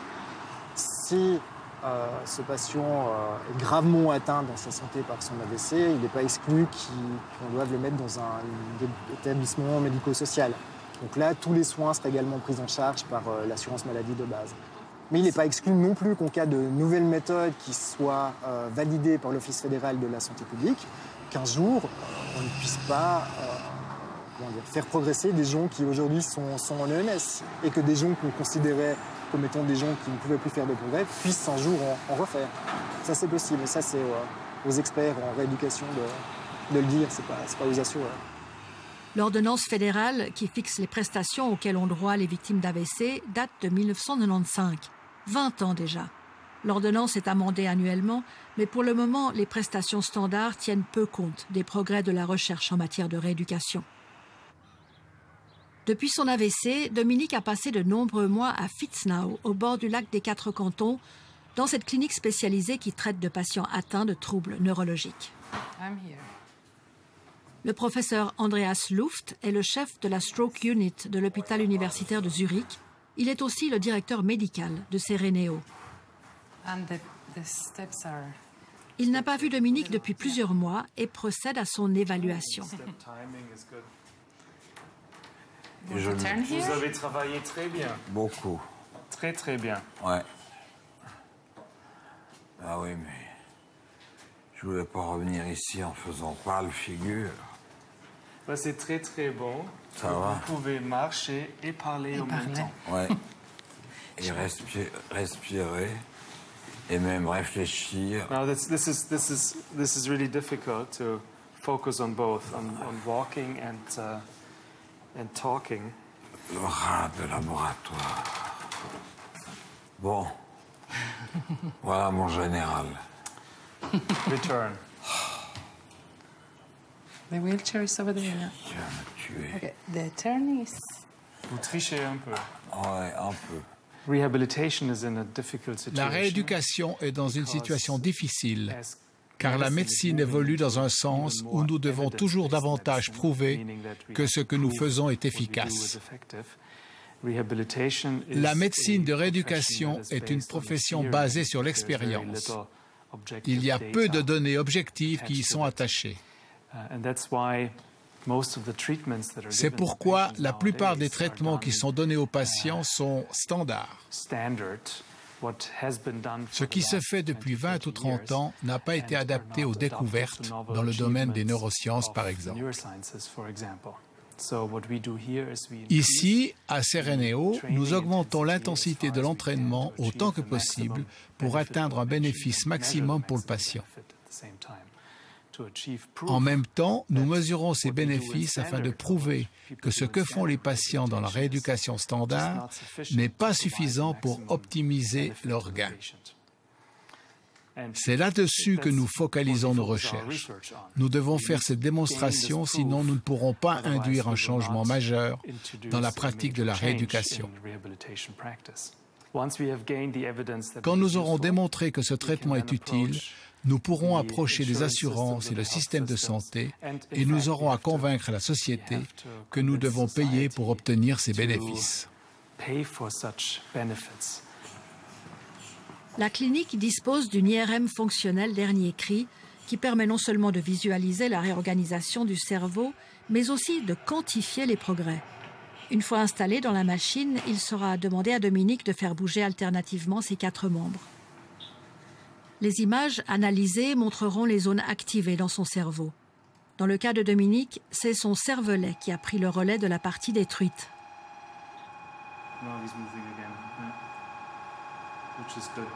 Si ce patient est gravement atteint dans sa santé par son AVC, il n'est pas exclu qu'on doive le mettre dans un établissement médico-social. Donc là, tous les soins seraient également pris en charge par l'assurance maladie de base. Mais il n'est pas exclu non plus qu'en cas de nouvelles méthodes qui soient validées par l'Office fédéral de la santé publique, qu'un jour, on ne puisse pas faire progresser des gens qui aujourd'hui sont en EMS et que des gens qu'on considérait comme étant des gens qui ne pouvaient plus faire de progrès puissent un jour en refaire. Ça, c'est possible. Et ça, c'est aux experts en rééducation de le dire, c'est pas aux assureurs. L'ordonnance fédérale qui fixe les prestations auxquelles ont droit les victimes d'AVC date de 1995, 20 ans déjà. L'ordonnance est amendée annuellement, mais pour le moment, les prestations standards tiennent peu compte des progrès de la recherche en matière de rééducation. Depuis son AVC, Dominique a passé de nombreux mois à Fitznau, au bord du lac des Quatre Cantons, dans cette clinique spécialisée qui traite de patients atteints de troubles neurologiques. Le professeur Andreas Luft est le chef de la Stroke Unit de l'hôpital universitaire de Zurich. Il est aussi le directeur médical de Cerrénéo. Il n'a pas vu Dominique depuis plusieurs mois et procède à son évaluation. Vous avez travaillé très bien. Beaucoup. Très, très bien. Ouais. Ah oui, mais je voulais pas revenir ici en faisant pâle figure. Bah, c'est très, très bon. Ça va. Vous pouvez marcher et parler en même temps. Ouais. Et respirer. Et même réfléchir. Now, this is really difficult to focus on both, on walking and talking. Le rat de laboratoire. Bon. Voilà mon général. Return. The wheelchair is over there. Yeah. Tu es. Okay, the turn is. Vous trichez un peu. Ouais, un peu. Rehabilitation is in a difficult situation. La rééducation est dans une situation difficile, car la médecine évolue dans un sens où nous devons toujours davantage prouver que ce que nous faisons est efficace. La médecine de rééducation est une profession basée sur l'expérience. Il y a peu de données objectives qui y sont attachées. C'est pourquoi la plupart des traitements qui sont donnés aux patients sont standards. Ce qui se fait depuis 20 ou 30 ans n'a pas été adapté aux découvertes dans le domaine des neurosciences, par exemple. Ici, à Cerrénéo, nous augmentons l'intensité de l'entraînement autant que possible pour atteindre un bénéfice maximum pour le patient. En même temps, nous mesurons ces bénéfices afin de prouver que ce que font les patients dans la rééducation standard n'est pas suffisant pour optimiser leurs gains. C'est là-dessus que nous focalisons nos recherches. Nous devons faire cette démonstration, sinon nous ne pourrons pas induire un changement majeur dans la pratique de la rééducation. Quand nous aurons démontré que ce traitement est utile, nous pourrons approcher les assurances et le système de santé et nous aurons à convaincre la société que nous devons payer pour obtenir ces bénéfices. La clinique dispose d'une IRM fonctionnelle dernier cri qui permet non seulement de visualiser la réorganisation du cerveau, mais aussi de quantifier les progrès. Une fois installé dans la machine, il sera demandé à Dominique de faire bouger alternativement ses 4 membres. Les images analysées montreront les zones activées dans son cerveau. Dans le cas de Dominique, c'est son cervelet qui a pris le relais de la partie détruite. Now he's moving again, which is good.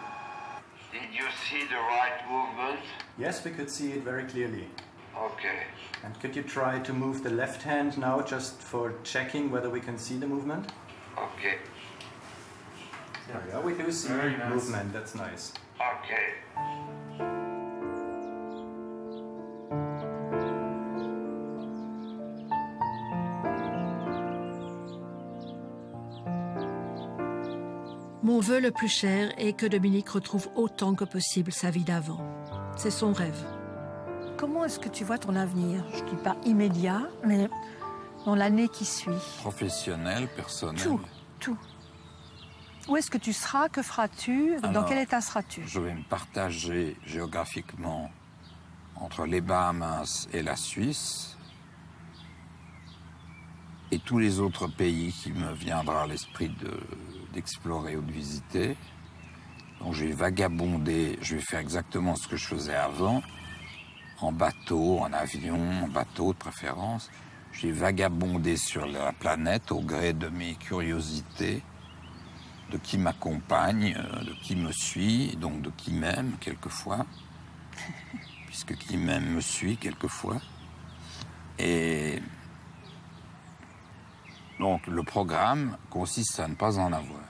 Did you see the right movement? Yes, we could see it very clearly. Okay. And could you try to move the left hand now just for checking whether we can see the movement? Okay. There we go. We do see movement. That's nice. Okay. Mon vœu le plus cher est que Dominique retrouve autant que possible sa vie d'avant. C'est son rêve. Comment est-ce que tu vois ton avenir? Je ne dis pas immédiat, mais dans l'année qui suit. Professionnel, personnel. Tout. Où est-ce que tu seras? Que feras-tu? Dans quel état seras-tu? Je vais me partager géographiquement entre les Bahamas et la Suisse et tous les autres pays qui me viendra à l'esprit d'explorer ou de visiter. Donc je vais vagabonder, je vais faire exactement ce que je faisais avant, en bateau, en avion, en bateau de préférence. Je vais vagabonder sur la planète au gré de mes curiosités, de qui m'accompagne, de qui me suit, donc de qui m'aime quelquefois, puisque qui m'aime me suit quelquefois. Et donc le programme consiste à ne pas en avoir.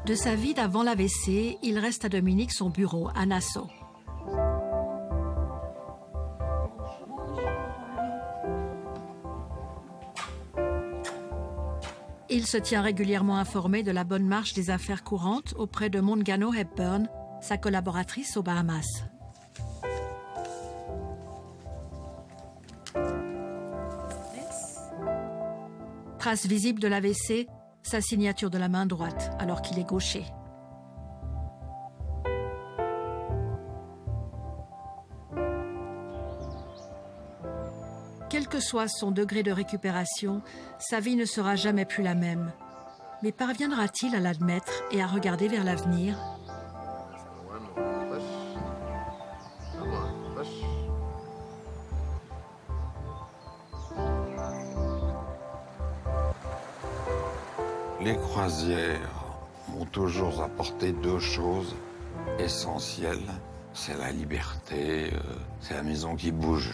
De sa vie d'avant l'AVC, il reste à Dominique son bureau à Nassau. Il se tient régulièrement informé de la bonne marche des affaires courantes auprès de Mongano Hepburn, sa collaboratrice aux Bahamas. Trace visible de l'AVC, sa signature de la main droite alors qu'il est gaucher. Quel que soit son degré de récupération, sa vie ne sera jamais plus la même. Mais parviendra-t-il à l'admettre et à regarder vers l'avenir ? Les croisières m'ont toujours apporté 2 choses essentielles. C'est la liberté, c'est la maison qui bouge.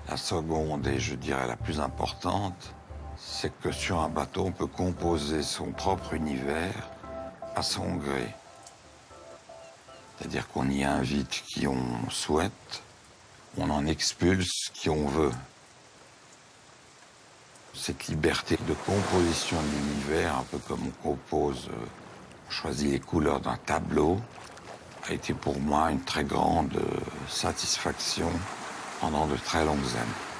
La seconde, et je dirais la plus importante, c'est que sur un bateau, on peut composer son propre univers à son gré. C'est-à-dire qu'on y invite qui on souhaite, on en expulse qui on veut. Cette liberté de composition de l'univers, un peu comme on compose, on choisit les couleurs d'un tableau, a été pour moi une très grande satisfaction pendant de très longues années.